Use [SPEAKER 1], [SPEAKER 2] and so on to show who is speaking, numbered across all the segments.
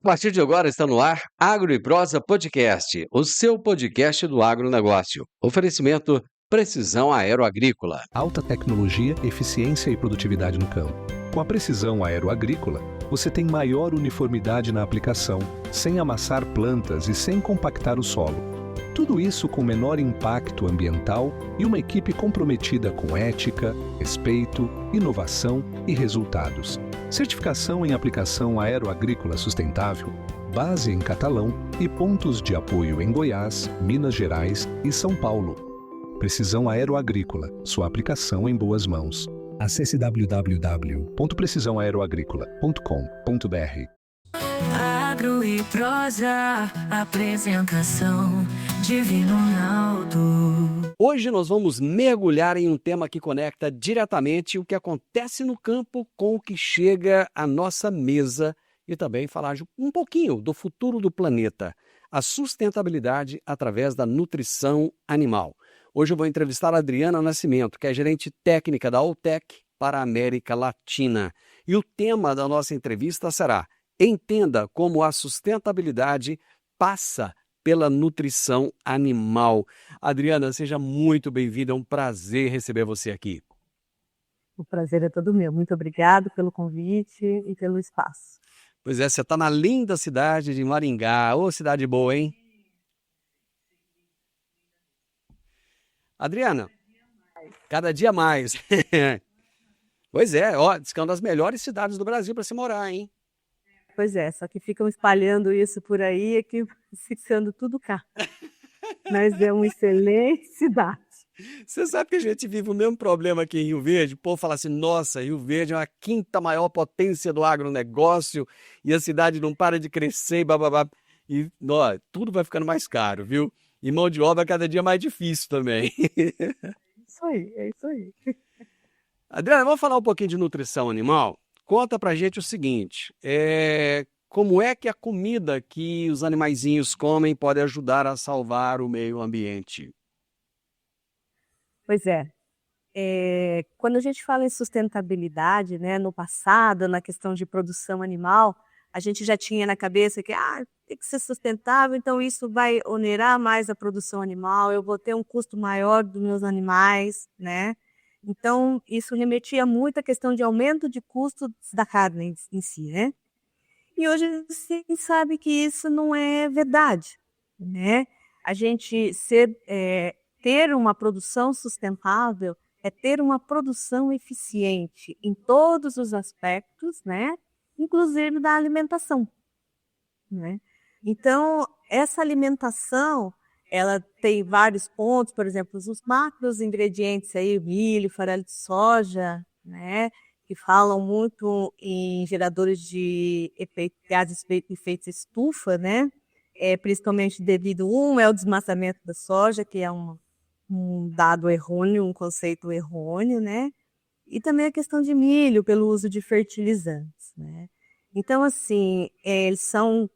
[SPEAKER 1] A partir de agora está no ar Agro e Prosa Podcast, o seu podcast do agronegócio. Oferecimento Precisão Aeroagrícola.
[SPEAKER 2] Alta tecnologia, eficiência e produtividade no campo. Com a Precisão Aeroagrícola, você tem maior uniformidade na aplicação, sem amassar plantas e sem compactar o solo. Tudo isso com menor impacto ambiental e uma equipe comprometida com ética, respeito, inovação e resultados. Certificação em aplicação aeroagrícola sustentável, base em Catalão e pontos de apoio em Goiás, Minas Gerais e São Paulo. Precisão Aeroagrícola, sua aplicação em boas mãos. Acesse www.precisãoaeroagrícola.com.br.
[SPEAKER 3] Agro e Prosa, apresentação Divino Ronaldo.
[SPEAKER 1] Hoje nós vamos mergulhar em um tema que conecta diretamente o que acontece no campo com o que chega à nossa mesa e também falar um pouquinho do futuro do planeta, a sustentabilidade através da nutrição animal. Hoje eu vou entrevistar a Adriana Nascimento, que é gerente técnica da Alltech para a América Latina. E o tema da nossa entrevista será: entenda como a sustentabilidade passa pela nutrição animal. Adriana, seja muito bem-vinda, é um prazer receber você aqui.
[SPEAKER 4] O prazer é todo meu. Muito obrigado pelo convite e pelo espaço.
[SPEAKER 1] Pois é, você está na linda cidade de Maringá. Ô, cidade boa, hein? Adriana, cada dia mais. Pois é, ó, diz que é uma das melhores cidades do Brasil para se morar, hein?
[SPEAKER 4] Pois é, só que ficam espalhando isso por aí e que fixando tudo cá. Mas é uma excelente cidade.
[SPEAKER 1] Você sabe que a gente vive o mesmo problema aqui em Rio Verde? O povo fala assim: nossa, Rio Verde é a quinta maior potência do agronegócio e a cidade não para de crescer, bababá. E ó, tudo vai ficando mais caro, viu? E mão de obra cada dia mais difícil também.
[SPEAKER 4] Isso aí, é isso aí.
[SPEAKER 1] Adriana, vamos falar um pouquinho de nutrição animal? Conta pra gente o seguinte, como é que a comida que os animaizinhos comem pode ajudar a salvar o meio ambiente?
[SPEAKER 4] Pois é. Quando a gente fala em sustentabilidade, né, no passado, na questão de produção animal, a gente já tinha na cabeça que tem que ser sustentável, então isso vai onerar mais a produção animal, eu vou ter um custo maior dos meus animais, né? Então, isso remetia muito à questão de aumento de custos da carne em si, né? E hoje se sabe que isso não é verdade, né? A gente ter uma produção sustentável é ter uma produção eficiente em todos os aspectos, né? Inclusive da alimentação, né? Então, essa alimentação, ela tem vários pontos, por exemplo, os macros ingredientes aí, milho, farelo de soja, né? Que falam muito em geradores de gases efeitos estufa, né? Principalmente devido, é o desmassamento da soja, que é um dado errôneo, um conceito errôneo, né? E também a questão de milho, pelo uso de fertilizantes, né? Então, assim, eles são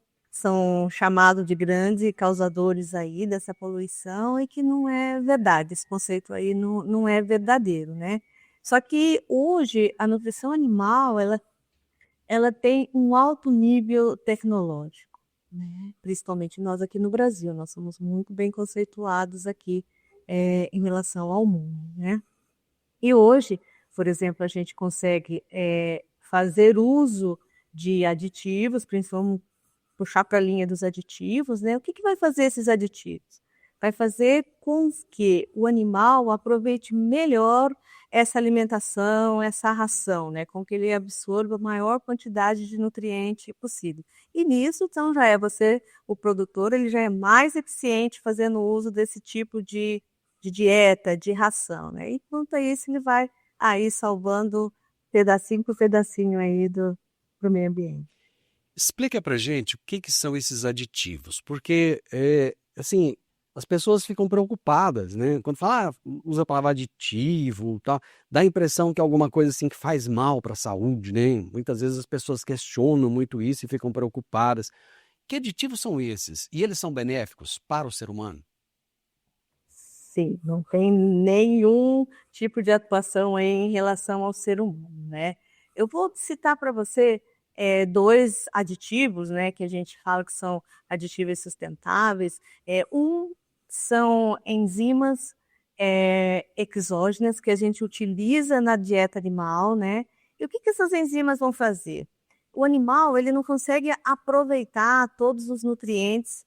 [SPEAKER 4] chamados de grandes causadores aí dessa poluição e que não é verdade, esse conceito aí não é verdadeiro, né? Só que hoje a nutrição animal, ela tem um alto nível tecnológico, né? Principalmente nós aqui no Brasil, nós somos muito bem conceituados aqui em relação ao mundo, né? E hoje, por exemplo, a gente consegue fazer uso de aditivos, principalmente puxar para a linha dos aditivos, né? O que vai fazer esses aditivos? Vai fazer com que o animal aproveite melhor essa alimentação, essa ração, né? Com que ele absorva a maior quantidade de nutriente possível. E nisso, então, o produtor, ele já é mais eficiente fazendo uso desse tipo de dieta, de ração, né? E quanto a isso, ele vai aí salvando pedacinho por pedacinho aí pro meio ambiente.
[SPEAKER 1] Explica pra gente o que são esses aditivos, porque, assim, as pessoas ficam preocupadas, né? Quando fala, usa a palavra aditivo, tal, dá a impressão que é alguma coisa assim que faz mal para a saúde, né? Muitas vezes as pessoas questionam muito isso e ficam preocupadas. Que aditivos são esses? E eles são benéficos para o ser humano?
[SPEAKER 4] Sim, não tem nenhum tipo de atuação em relação ao ser humano, né? Eu vou citar para você dois aditivos, né, que a gente fala que são aditivos sustentáveis. Um são enzimas exógenas que a gente utiliza na dieta animal, né? E o que essas enzimas vão fazer? O animal ele não consegue aproveitar todos os nutrientes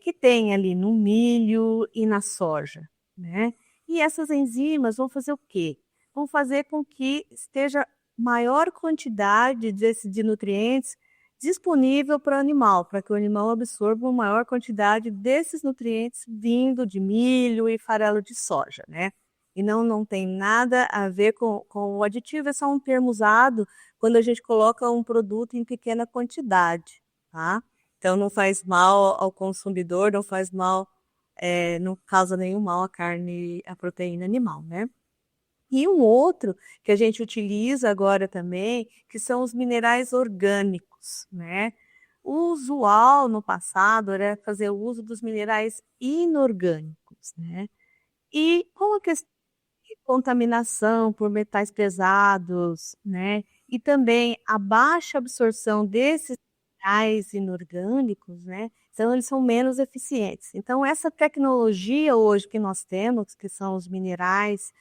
[SPEAKER 4] que tem ali no milho e na soja, né? E essas enzimas vão fazer o quê? Vão fazer com que esteja maior quantidade de nutrientes disponível para o animal, para que o animal absorva uma maior quantidade desses nutrientes vindo de milho e farelo de soja, né? E não tem nada a ver com o aditivo, é só um termo usado quando a gente coloca um produto em pequena quantidade, tá? Então não faz mal ao consumidor, não faz mal, não causa nenhum mal à carne, à proteína animal, né? E um outro que a gente utiliza agora também, que são os minerais orgânicos, né? O usual no passado era fazer o uso dos minerais inorgânicos, né? E com a questão de contaminação por metais pesados, né? E também a baixa absorção desses minerais inorgânicos, né? Então eles são menos eficientes. Então essa tecnologia hoje que nós temos, que são os minerais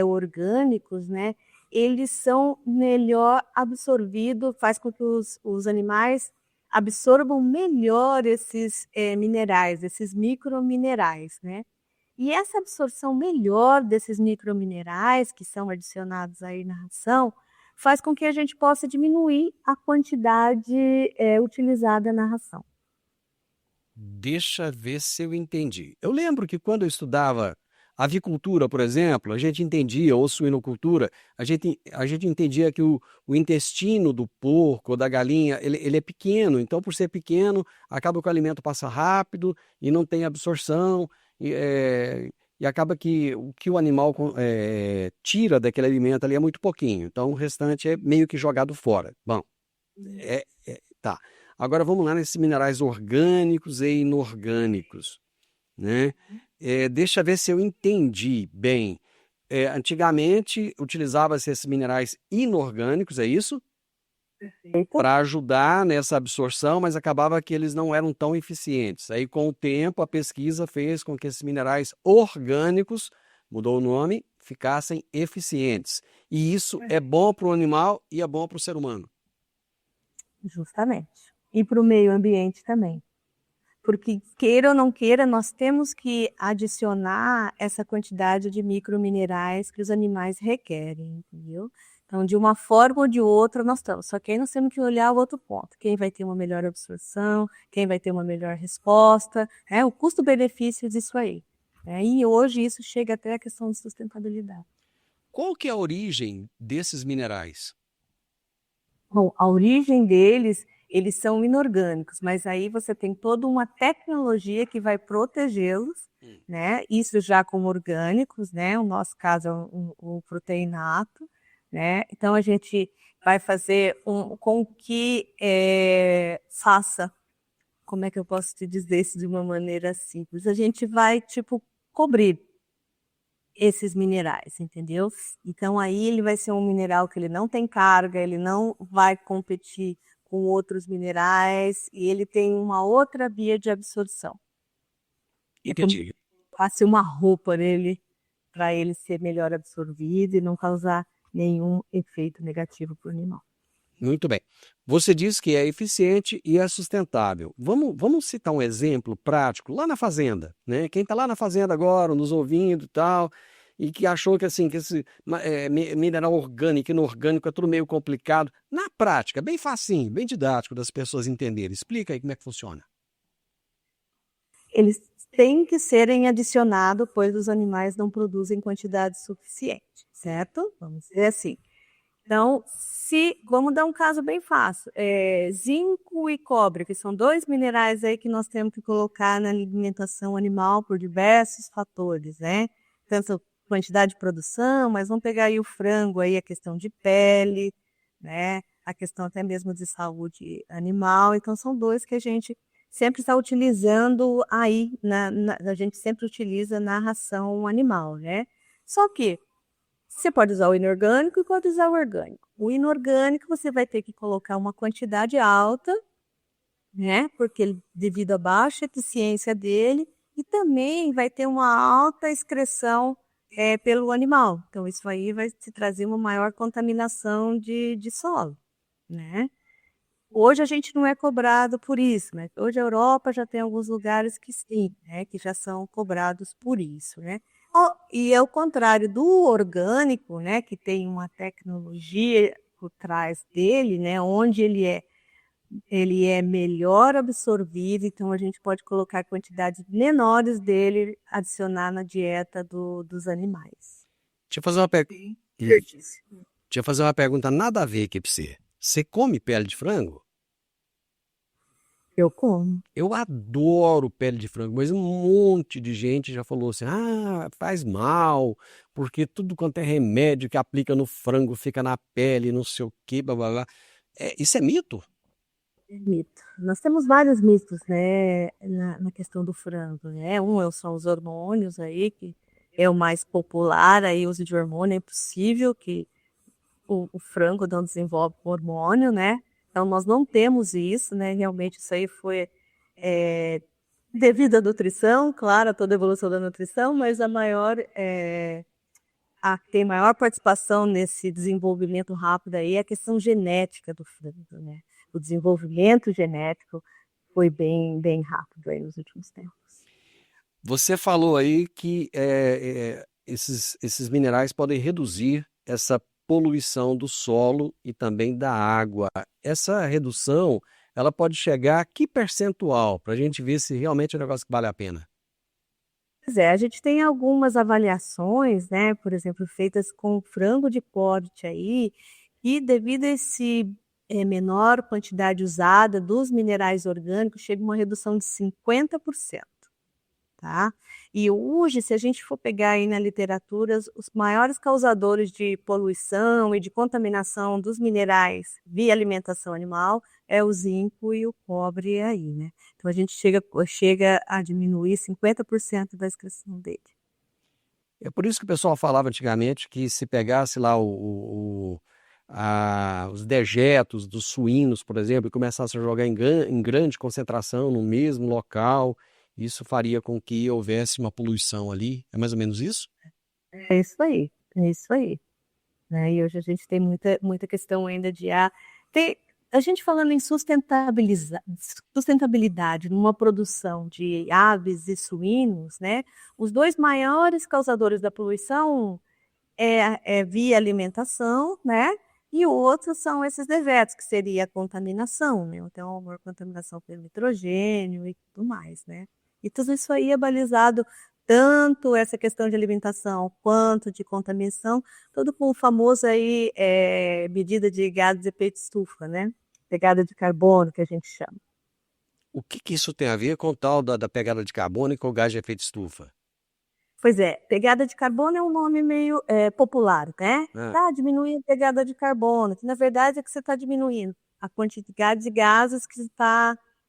[SPEAKER 4] orgânicos, né? Eles são melhor absorvidos, faz com que os animais absorvam melhor esses minerais, esses microminerais, né? E essa absorção melhor desses microminerais que são adicionados aí na ração faz com que a gente possa diminuir a quantidade utilizada na ração.
[SPEAKER 1] Deixa ver se eu entendi. Eu lembro que quando eu estudava avicultura, por exemplo, a gente entendia, ou suinocultura, a gente entendia que o intestino do porco ou da galinha, ele é pequeno, então por ser pequeno, acaba que o alimento passa rápido e não tem absorção, e acaba que o que o animal tira daquele alimento ali é muito pouquinho, então o restante é meio que jogado fora. Bom, tá. Agora vamos lá nesses minerais orgânicos e inorgânicos, né? Deixa eu ver se eu entendi bem. Antigamente utilizava-se esses minerais inorgânicos, é isso?
[SPEAKER 4] Perfeito.
[SPEAKER 1] Para ajudar nessa absorção, mas acabava que eles não eram tão eficientes. Aí, com o tempo, a pesquisa fez com que esses minerais orgânicos, mudou o nome, ficassem eficientes. E isso é bom para o animal e é bom para o ser humano.
[SPEAKER 4] Justamente. E para o meio ambiente também. Porque, queira ou não queira, nós temos que adicionar essa quantidade de microminerais que os animais requerem, entendeu? Então, de uma forma ou de outra, nós estamos. Só que aí nós temos que olhar o outro ponto. Quem vai ter uma melhor absorção, quem vai ter uma melhor resposta, o custo-benefício disso aí. E hoje isso chega até a questão de sustentabilidade.
[SPEAKER 1] Qual que é a origem desses minerais?
[SPEAKER 4] Bom, a origem deles, eles são inorgânicos, mas aí você tem toda uma tecnologia que vai protegê-los, né? Isso já como orgânicos, né? O nosso caso é o proteinato, né? Então a gente vai fazer com que faça, como é que eu posso te dizer isso de uma maneira simples? A gente vai, cobrir esses minerais, entendeu? Então aí ele vai ser um mineral que ele não tem carga, ele não vai competir com outros minerais e ele tem uma outra via de absorção.
[SPEAKER 1] Entendi.
[SPEAKER 4] Passe uma roupa nele para ele ser melhor absorvido e não causar nenhum efeito negativo para o animal.
[SPEAKER 1] Muito bem. Você disse que é eficiente e é sustentável. Vamos citar um exemplo prático lá na fazenda, né? Quem está lá na fazenda agora, nos ouvindo e tal, e que achou que assim, que esse mineral orgânico e inorgânico é tudo meio complicado. Na prática, bem facinho, bem didático das pessoas entenderem. Explica aí como é que funciona.
[SPEAKER 4] Eles têm que serem adicionados, pois os animais não produzem quantidade suficiente, certo? Vamos dizer assim. Então, vamos dar um caso bem fácil, zinco e cobre, que são dois minerais aí que nós temos que colocar na alimentação animal por diversos fatores, né? Tanto quantidade de produção, mas vamos pegar aí o frango, aí a questão de pele, né? A questão até mesmo de saúde animal. Então, são dois que a gente sempre está utilizando aí, a gente sempre utiliza na ração animal, né? Só que Você pode usar o inorgânico e pode usar o orgânico. O inorgânico você vai ter que colocar uma quantidade alta, né? Porque devido à baixa eficiência dele, e também vai ter uma alta excreção pelo animal. Então, isso aí vai te trazer uma maior contaminação de solo, né? Hoje a gente não é cobrado por isso, né? Hoje a Europa já tem alguns lugares que sim, né? Que já são cobrados por isso, né? E é o contrário do orgânico, né? Que tem uma tecnologia por trás dele, né? Onde ele é melhor absorvido, então a gente pode colocar quantidades menores dele, adicionar na dieta dos animais.
[SPEAKER 1] Deixa eu fazer uma pergunta. Deixa eu fazer uma pergunta nada a ver aqui para você. Você come pele de frango?
[SPEAKER 4] Eu como.
[SPEAKER 1] Eu adoro pele de frango, mas um monte de gente já falou assim: faz mal, porque tudo quanto é remédio que aplica no frango fica na pele, não sei o quê, blá blá blá. Isso é mito?
[SPEAKER 4] É mito. Nós temos vários mitos, né, na questão do frango, né? São os hormônios aí, que é o mais popular, aí uso de hormônio, é impossível que o frango não desenvolve hormônio, né? Então, nós não temos isso, né? Realmente, isso aí foi devido à nutrição, claro, a toda a evolução da nutrição, mas a que tem maior participação nesse desenvolvimento rápido aí é a questão genética do frango, né? O desenvolvimento genético foi bem rápido aí nos últimos tempos.
[SPEAKER 1] Você falou aí que esses minerais podem reduzir essa poluição do solo e também da água. Essa redução, ela pode chegar a que percentual? Para a gente ver se realmente é um negócio que vale a pena.
[SPEAKER 4] Pois é, a gente tem algumas avaliações, né, por exemplo, feitas com frango de corte aí, e devido a esse menor quantidade usada dos minerais orgânicos, chega uma redução de 50%. Tá? E hoje, se a gente for pegar aí na literatura, os maiores causadores de poluição e de contaminação dos minerais via alimentação animal é o zinco e o cobre aí, né? Então a gente chega a diminuir 50% da excreção dele.
[SPEAKER 1] É por isso que o pessoal falava antigamente que se pegasse lá os dejetos dos suínos, por exemplo, e começasse a jogar em grande concentração no mesmo local, isso faria com que houvesse uma poluição ali. É mais ou menos isso?
[SPEAKER 4] É isso aí, é isso aí. Né? E hoje a gente tem muita questão ainda a gente falando em sustentabilidade numa produção de aves e suínos, né? Os dois maiores causadores da poluição é via alimentação, né? E o outro são esses dejetos, que seria a contaminação, né? Então, a maior contaminação pelo nitrogênio e tudo mais, né? E tudo isso aí é balizado, tanto essa questão de alimentação quanto de contaminação, tudo com o famoso aí medida de gases de efeito estufa, né? Pegada de carbono, que a gente chama.
[SPEAKER 1] O que isso tem a ver com o tal da pegada de carbono e com o gás de efeito estufa?
[SPEAKER 4] Pois é, pegada de carbono é um nome meio popular, né? Tá diminuindo a pegada de carbono, que na verdade é que você está diminuindo a quantidade de gases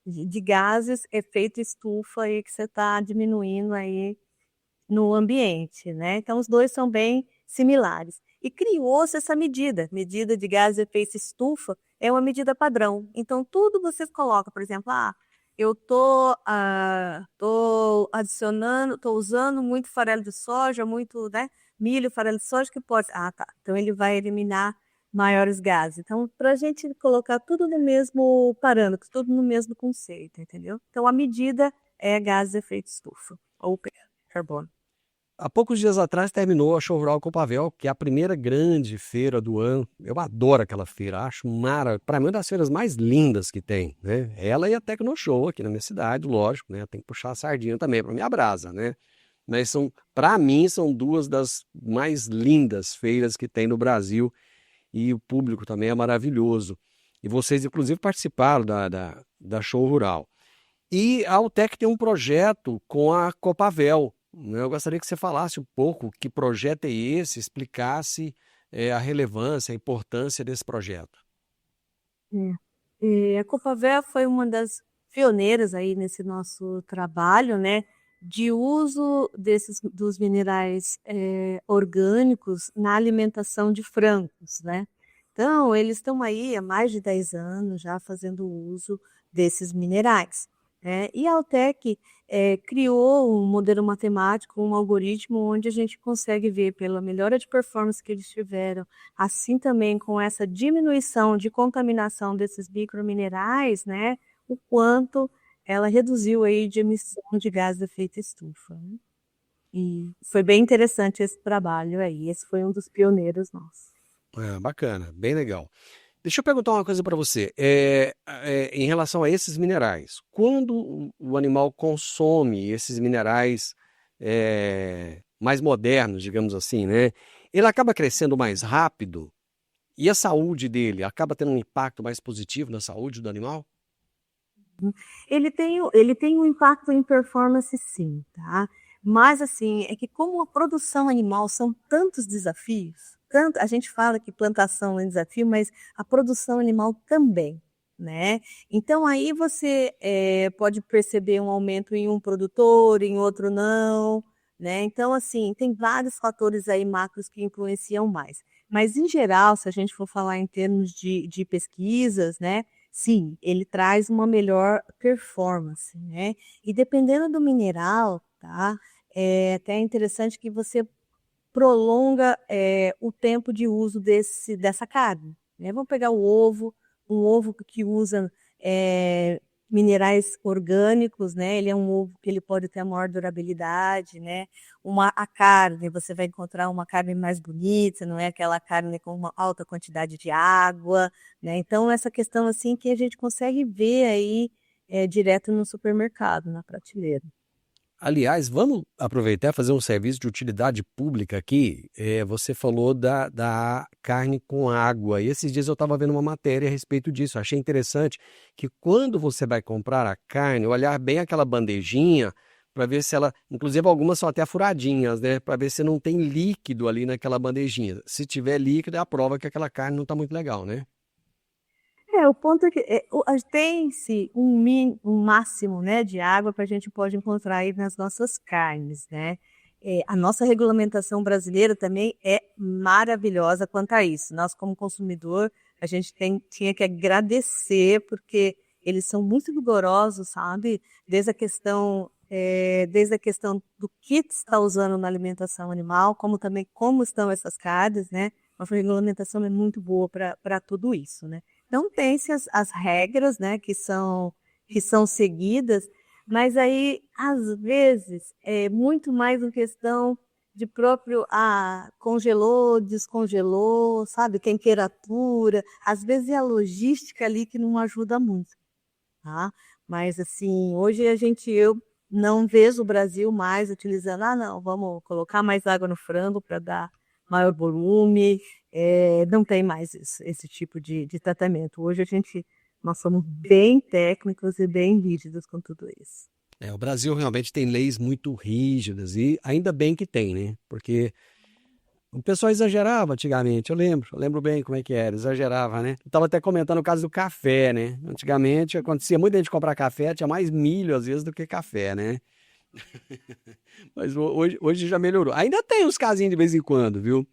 [SPEAKER 4] de gases efeito estufa aí que você está diminuindo aí no ambiente, né? Então os dois são bem similares. E criou-se essa medida de gases de efeito estufa é uma medida padrão. Então tudo você coloca, por exemplo, eu tô adicionando, tô usando muito farelo de soja, muito, né, milho, farelo de soja, que pode. Tá. Então ele vai eliminar maiores gases. Então, para a gente colocar tudo no mesmo parâmetro, tudo no mesmo conceito, entendeu? Então a medida é gases de efeito estufa, ou carbono.
[SPEAKER 1] Há poucos dias atrás terminou a Show Rural Copavel, que é a primeira grande feira do ano. Eu adoro aquela feira, acho para mim uma das feiras mais lindas que tem, né? Ela e a Tecnoshow aqui na minha cidade, lógico, né? Tem que puxar a sardinha também para minha brasa, né? Mas para mim são duas das mais lindas feiras que tem no Brasil e o público também é maravilhoso. E vocês inclusive participaram da Show Rural. E a Altec tem um projeto com a Copavel. Eu gostaria que você falasse um pouco que projeto é esse, explicasse a relevância, a importância desse projeto.
[SPEAKER 4] A Copavel foi uma das pioneiras aí nesse nosso trabalho, né, de uso dos minerais orgânicos na alimentação de frangos, né? Então, eles estão aí há mais de 10 anos já fazendo uso desses minerais, né? E a Altec criou um modelo matemático, um algoritmo onde a gente consegue ver pela melhora de performance que eles tiveram, assim também com essa diminuição de contaminação desses microminerais, né? O quanto ela reduziu aí de emissão de gás de efeito estufa, né? E foi bem interessante esse trabalho aí. Esse foi um dos pioneiros nossos.
[SPEAKER 1] Bacana, bem legal. Deixa eu perguntar uma coisa para você. Em relação a esses minerais, quando o animal consome esses minerais mais modernos, digamos assim, né? Ele acaba crescendo mais rápido e a saúde dele acaba tendo um impacto mais positivo na saúde do animal?
[SPEAKER 4] Ele tem um impacto em performance, sim, tá? Mas, assim, é que como a produção animal são tantos desafios, a gente fala que plantação é um desafio, mas a produção animal também, né? Então, aí você pode perceber um aumento em um produtor, em outro não, né? Então, assim, tem vários fatores aí macros que influenciam mais. Mas, em geral, se a gente for falar em termos de pesquisas, né? Sim, ele traz uma melhor performance, né? E dependendo do mineral, tá? É até interessante que você prolonga o tempo de uso dessa carne, né? Vamos pegar um ovo que usa minerais orgânicos, né? Ele é um ovo que ele pode ter a maior durabilidade, né? A carne, você vai encontrar uma carne mais bonita, não é aquela carne com uma alta quantidade de água, né? Então, essa questão assim que a gente consegue ver aí direto no supermercado, na prateleira.
[SPEAKER 1] Aliás, vamos aproveitar e fazer um serviço de utilidade pública aqui. Você falou da carne com água. E esses dias eu estava vendo uma matéria a respeito disso. Achei interessante que quando você vai comprar a carne, olhar bem aquela bandejinha para ver se ela, inclusive algumas são até furadinhas, né? Para ver se não tem líquido ali naquela bandejinha. Se tiver líquido, é a prova que aquela carne não está muito legal, né?
[SPEAKER 4] O ponto é que tem-se um máximo, né, de água que a gente pode encontrar aí nas nossas carnes, né? A nossa regulamentação brasileira também é maravilhosa quanto a isso. Nós, como consumidor, a gente tinha que agradecer, porque eles são muito rigorosos, sabe? Desde a questão do que está usando na alimentação animal, como também como estão essas carnes, né? Nossa regulamentação é muito boa para tudo isso, né? Então, tem-se as regras, né, que são seguidas, mas aí, às vezes, é muito mais uma questão de próprio, congelou, descongelou, sabe, temperatura, às vezes é a logística ali que não ajuda muito, tá? Mas, assim, hoje eu não vejo o Brasil mais utilizando, não, vamos colocar mais água no frango para dar maior volume, não tem mais esse tipo de tratamento. Hoje nós somos bem técnicos e bem rígidos com tudo isso.
[SPEAKER 1] O Brasil realmente tem leis muito rígidas e ainda bem que tem, né? Porque o pessoal exagerava antigamente, eu lembro bem como é que era, exagerava, né? Eu estava até comentando o caso do café, né? Antigamente acontecia muito a gente comprar café, tinha mais milho às vezes do que café, né? Mas hoje já melhorou. Ainda tem uns casinhos de vez em quando, viu?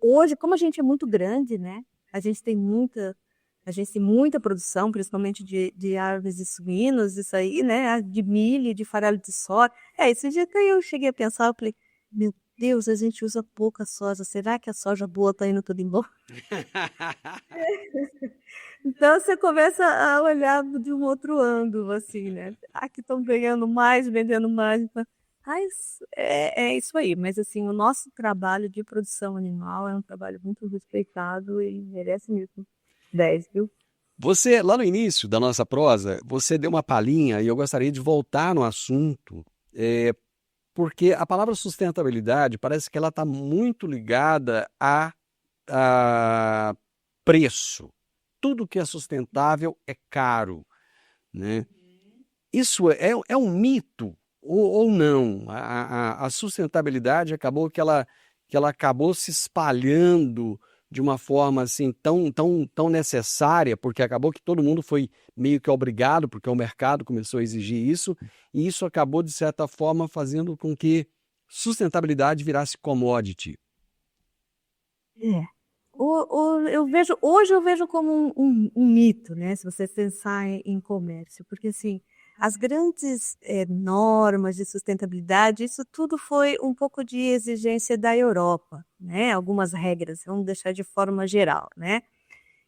[SPEAKER 4] Hoje, como a gente é muito grande, né? A gente tem muita produção, principalmente de aves e suínos, isso aí, né? De milho, de farelo de soja. Esse dia que eu cheguei a pensar, eu falei, meu Deus, a gente usa pouca soja. Será que a soja boa tá indo tudo embora? Então, você começa a olhar de um outro ângulo, assim, né? Que estão ganhando mais, vendendo mais. Mas é isso aí. Mas, assim, o nosso trabalho de produção animal é um trabalho muito respeitado e merece mesmo 10, viu?
[SPEAKER 1] Você, lá no início da nossa prosa, você deu uma palhinha e eu gostaria de voltar no assunto, porque a palavra sustentabilidade parece que ela está muito ligada a preço. Tudo que é sustentável é caro, né? Isso é um mito ou não? A sustentabilidade acabou que ela acabou se espalhando de uma forma assim tão necessária, porque acabou que todo mundo foi meio que obrigado, porque o mercado começou a exigir isso, e isso acabou, de certa forma, fazendo com que sustentabilidade virasse commodity.
[SPEAKER 4] É. Hoje eu vejo como um mito, né? Se você pensar em comércio, porque assim, as grandes normas de sustentabilidade, isso tudo foi um pouco de exigência da Europa, né? Algumas regras, vamos deixar de forma geral, né?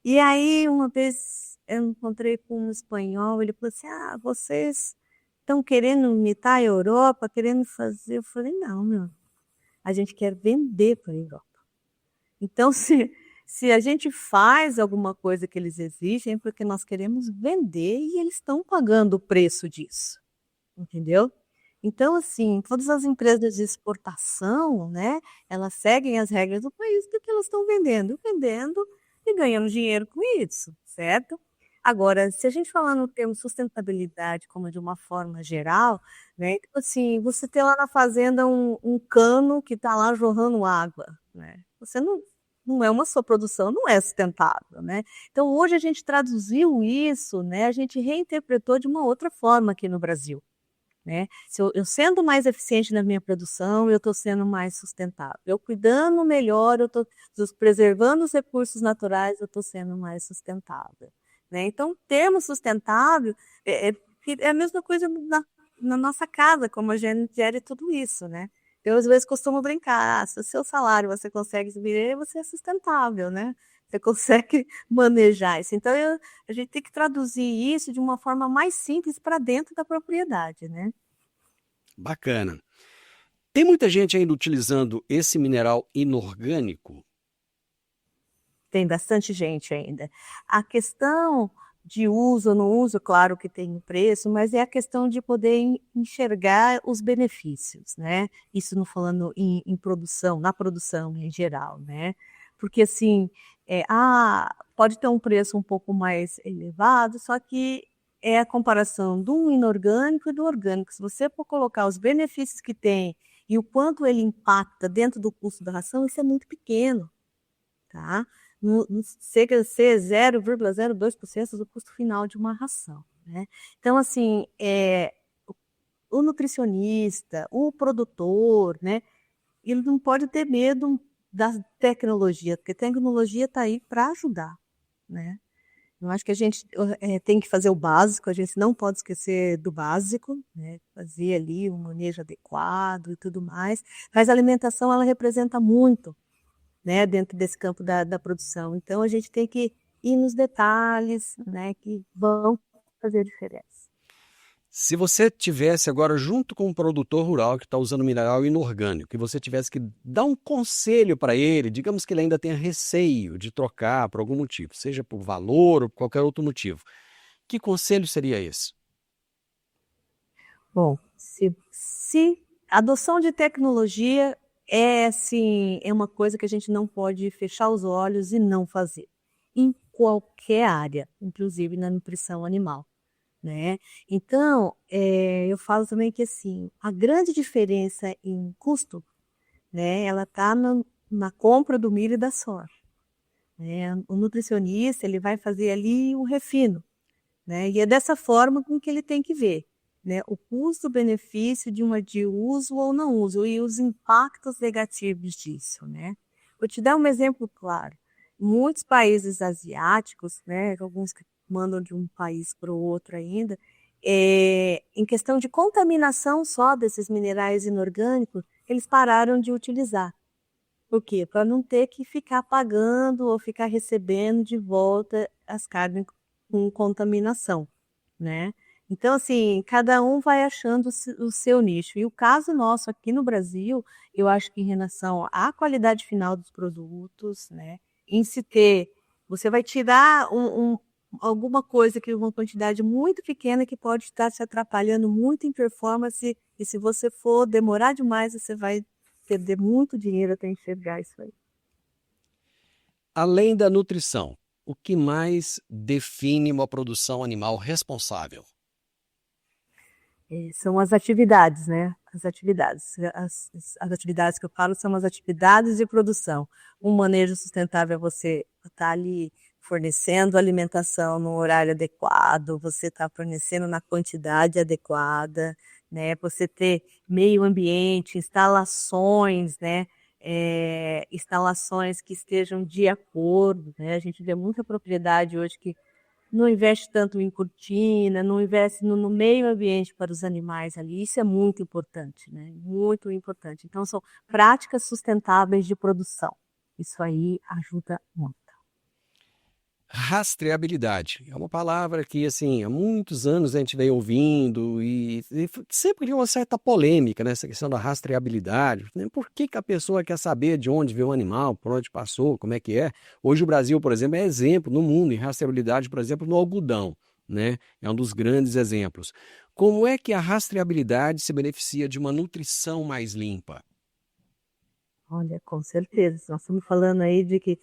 [SPEAKER 4] E aí, uma vez eu encontrei com um espanhol, ele falou assim: ah, vocês estão querendo imitar a Europa, querendo fazer. Eu falei: não, meu, a gente quer vender para a Europa. Então, se a gente faz alguma coisa que eles exigem, é porque nós queremos vender e eles estão pagando o preço disso, entendeu? Então, assim, todas as empresas de exportação, né, elas seguem as regras do país do que elas estão vendendo e ganhando dinheiro com isso, certo? Agora, se a gente falar no termo sustentabilidade como de uma forma geral, né, então, assim, você tem lá na fazenda um cano que está lá jorrando água, né? Você não é uma sua produção, não é sustentável, né? Então, hoje a gente traduziu isso, né? A gente reinterpretou de uma outra forma aqui no Brasil, né? Se eu sendo mais eficiente na minha produção, eu estou sendo mais sustentável. Eu cuidando melhor, eu estou preservando os recursos naturais, eu estou sendo mais sustentável, né? Então, o termo sustentável é a mesma coisa na nossa casa, como a gente gere tudo isso, né? Eu, às vezes, costumo brincar, se o seu salário você consegue subir, você é sustentável, né? Você consegue manejar isso. Então, a gente tem que traduzir isso de uma forma mais simples para dentro da propriedade, né?
[SPEAKER 1] Bacana. Tem muita gente ainda utilizando esse mineral inorgânico?
[SPEAKER 4] Tem bastante gente ainda. A questão de uso ou não uso, claro que tem um preço, mas é a questão de poder enxergar os benefícios, né? Isso não falando em produção, na produção em geral, né? Porque assim, pode ter um preço um pouco mais elevado, só que é a comparação do inorgânico e do orgânico. Se você for colocar os benefícios que tem e o quanto ele impacta dentro do custo da ração, isso é muito pequeno, tá? Não chega a ser 0,02% do custo final de uma ração, né? Então, assim, o nutricionista, o produtor, né? Ele não pode ter medo da tecnologia, porque a tecnologia está aí para ajudar, né? Eu acho que a gente tem que fazer o básico, a gente não pode esquecer do básico, né? Fazer ali um manejo adequado e tudo mais. Mas a alimentação, ela representa muito, né, dentro desse campo da produção. Então, a gente tem que ir nos detalhes, né, que vão fazer a diferença.
[SPEAKER 1] Se você tivesse agora junto com um produtor rural que está usando mineral inorgânico, e você tivesse que dar um conselho para ele, digamos que ele ainda tenha receio de trocar por algum motivo, seja por valor ou por qualquer outro motivo, que conselho seria esse?
[SPEAKER 4] Bom, se a adoção de tecnologia assim, é uma coisa que a gente não pode fechar os olhos e não fazer, em qualquer área, inclusive na nutrição animal, né? Então, eu falo também que assim, a grande diferença em custo, né, ela está na compra do milho e da soja, né? O nutricionista, ele vai fazer ali o refino, né? E é dessa forma com que ele tem que ver, né? O custo-benefício de uso ou não uso e os impactos negativos disso, né? Vou te dar um exemplo claro. Muitos países asiáticos, né, alguns que mandam de um país para o outro ainda, em questão de contaminação só desses minerais inorgânicos, eles pararam de utilizar. Por quê? Para não ter que ficar pagando ou ficar recebendo de volta as carnes com contaminação, né? Então, assim, cada um vai achando o seu nicho. E o caso nosso aqui no Brasil, eu acho que em relação à qualidade final dos produtos, né? Em se ter, você vai tirar alguma coisa que uma quantidade muito pequena que pode estar se atrapalhando muito em performance, e se você for demorar demais, você vai perder muito dinheiro até enxergar isso aí.
[SPEAKER 1] Além da nutrição, o que mais define uma produção animal responsável?
[SPEAKER 4] São as atividades, né? As atividades. As atividades que eu falo são as atividades de produção. Um manejo sustentável é você estar ali fornecendo alimentação no horário adequado, você está fornecendo na quantidade adequada, né? Você ter meio ambiente, instalações, né? Instalações que estejam de acordo, né? A gente vê muita propriedade hoje que não investe tanto em cortina, não investe no meio ambiente para os animais ali. Isso é muito importante, né? Muito importante. Então, são práticas sustentáveis de produção. Isso aí ajuda muito.
[SPEAKER 1] Rastreabilidade é uma palavra que, assim, há muitos anos a gente vem ouvindo e sempre criou uma certa polêmica nessa questão da rastreabilidade, né? Por que que a pessoa quer saber de onde veio o animal, por onde passou, como é que é? Hoje o Brasil, por exemplo, é exemplo no mundo em rastreabilidade, por exemplo, no algodão, né? É um dos grandes exemplos. Como é que a rastreabilidade se beneficia de uma nutrição mais limpa?
[SPEAKER 4] Olha, com certeza. Nós estamos falando aí de que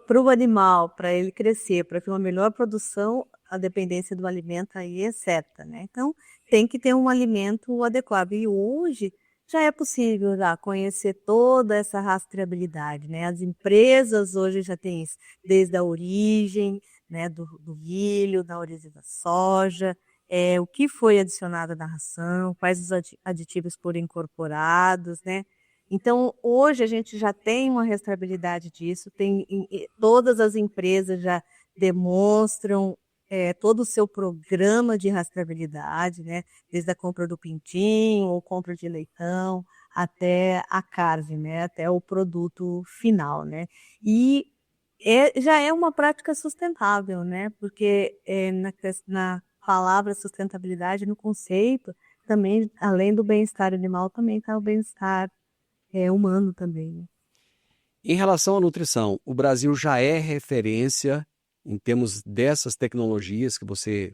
[SPEAKER 4] para o animal, para ele crescer, para ter uma melhor produção, a dependência do alimento aí é certa, né? Então, tem que ter um alimento adequado. E hoje já é possível já conhecer toda essa rastreabilidade, né? As empresas hoje já têm isso, desde a origem, né, do milho, da origem da soja, o que foi adicionado na ração, quais os aditivos foram incorporados, né? Então, hoje a gente já tem uma rastreabilidade disso, todas as empresas já demonstram todo o seu programa de rastreabilidade, né? Desde a compra do pintinho, ou compra de leitão, até a carne, né? Até o produto final, né? E já é uma prática sustentável, né? Porque na palavra sustentabilidade, no conceito, também, além do bem-estar animal, também está o bem-estar humano também, né?
[SPEAKER 1] Em relação à nutrição, o Brasil já é referência em termos dessas tecnologias que você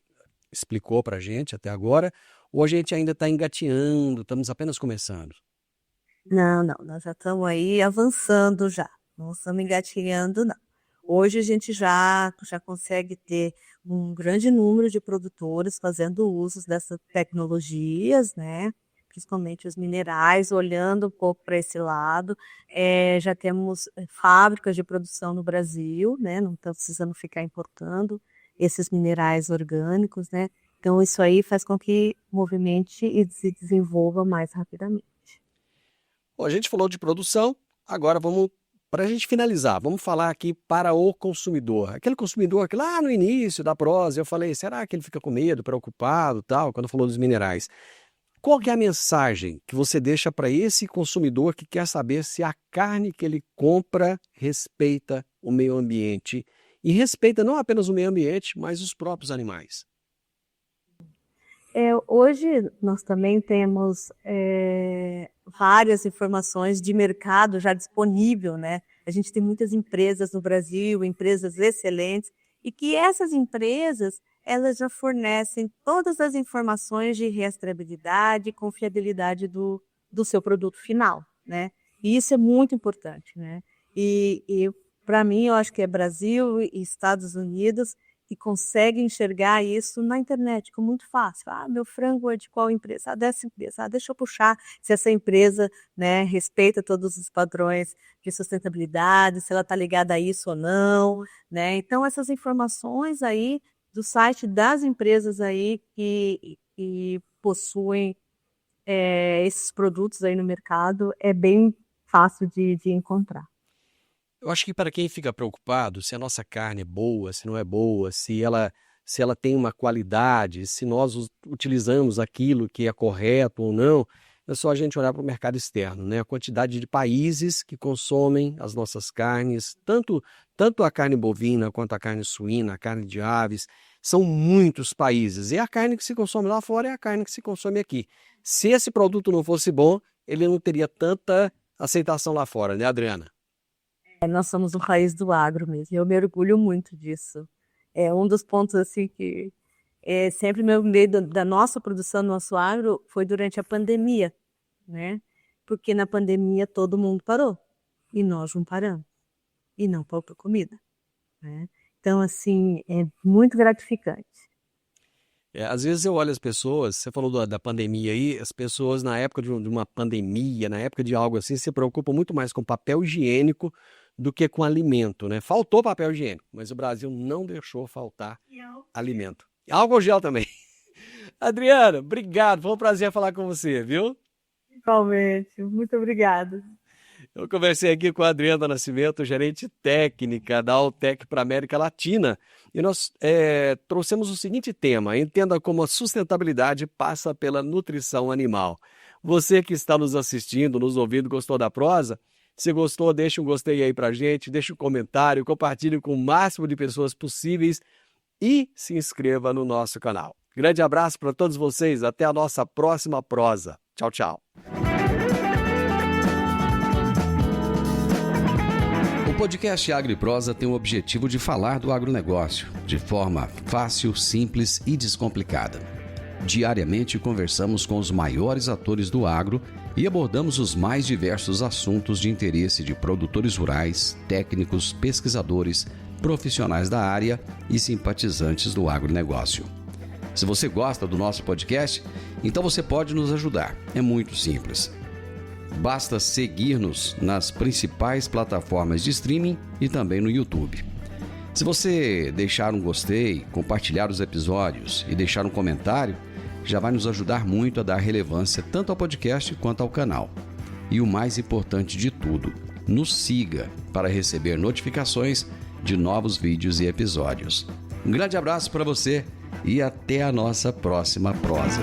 [SPEAKER 1] explicou para a gente até agora, ou a gente ainda está engateando, estamos apenas começando?
[SPEAKER 4] Não, não, nós já estamos aí avançando já, não estamos engatinhando não. Hoje a gente já consegue ter um grande número de produtores fazendo usos dessas tecnologias, né? Principalmente os minerais, olhando um pouco para esse lado. Já temos fábricas de produção no Brasil, né? Não estamos precisando ficar importando esses minerais orgânicos, né? Então isso aí faz com que movimente e se desenvolva mais rapidamente.
[SPEAKER 1] Bom, a gente falou de produção, agora vamos, para a gente finalizar, vamos falar aqui para o consumidor. Aquele consumidor que lá no início da prosa eu falei, será que ele fica com medo, preocupado, tal, quando falou dos minerais? Qual que é a mensagem que você deixa para esse consumidor que quer saber se a carne que ele compra respeita o meio ambiente e respeita não apenas o meio ambiente, mas os próprios animais?
[SPEAKER 4] Hoje nós também temos várias informações de mercado já disponível, né? A gente tem muitas empresas no Brasil, empresas excelentes, e que essas empresas elas já fornecem todas as informações de rastreabilidade e confiabilidade do seu produto final, né? E isso é muito importante, né? E para mim, eu acho que é Brasil e Estados Unidos que conseguem enxergar isso na internet, como muito fácil. Ah, meu frango é de qual empresa? Ah, dessa empresa. Ah, deixa eu puxar se essa empresa, né, respeita todos os padrões de sustentabilidade, se ela está ligada a isso ou não, né? Então, essas informações aí do site das empresas aí que possuem esses produtos aí no mercado é bem fácil de encontrar.
[SPEAKER 1] Eu acho que para quem fica preocupado se a nossa carne é boa, se não é boa, se ela tem uma qualidade, se nós utilizamos aquilo que é correto ou não, é só a gente olhar para o mercado externo, né? A quantidade de países que consomem as nossas carnes, tanto a carne bovina quanto a carne suína, a carne de aves, são muitos países. E a carne que se consome lá fora é a carne que se consome aqui. Se esse produto não fosse bom, ele não teria tanta aceitação lá fora, né, Adriana?
[SPEAKER 4] Nós somos um país do agro mesmo, e eu me orgulho muito disso. É um dos pontos assim que sempre me orgulhei da nossa produção, do nosso agro, foi durante a pandemia, né? Porque na pandemia todo mundo parou e nós não paramos e não faltou comida, né? Então assim é muito gratificante.
[SPEAKER 1] Às vezes eu olho as pessoas, você falou da pandemia aí, as pessoas na época de uma pandemia, na época de algo assim, se preocupam muito mais com papel higiênico do que com alimento, né? Faltou papel higiênico, mas o Brasil não deixou faltar alimento. Álcool gel também. Adriana, obrigado, foi um prazer falar com você, viu?
[SPEAKER 4] Igualmente, muito obrigada.
[SPEAKER 1] Eu conversei aqui com a Adriana Nascimento, gerente técnica da Altec para a América Latina, e nós trouxemos o seguinte tema: entenda como a sustentabilidade passa pela nutrição animal. Você que está nos assistindo, nos ouvindo, gostou da prosa? Se gostou, deixa um gostei aí pra gente, deixa um comentário, compartilhe com o máximo de pessoas possíveis e se inscreva no nosso canal. Grande abraço para todos vocês, até a nossa próxima prosa. Tchau, tchau.
[SPEAKER 5] O podcast Agro e Prosa tem o objetivo de falar do agronegócio de forma fácil, simples e descomplicada. Diariamente conversamos com os maiores atores do agro e abordamos os mais diversos assuntos de interesse de produtores rurais, técnicos, pesquisadores, profissionais da área e simpatizantes do agronegócio. Se você gosta do nosso podcast, então você pode nos ajudar. É muito simples. Basta seguir-nos nas principais plataformas de streaming e também no YouTube. Se você deixar um gostei, compartilhar os episódios e deixar um comentário, já vai nos ajudar muito a dar relevância tanto ao podcast quanto ao canal. E o mais importante de tudo, nos siga para receber notificações de novos vídeos e episódios. Um grande abraço para você e até a nossa próxima prosa.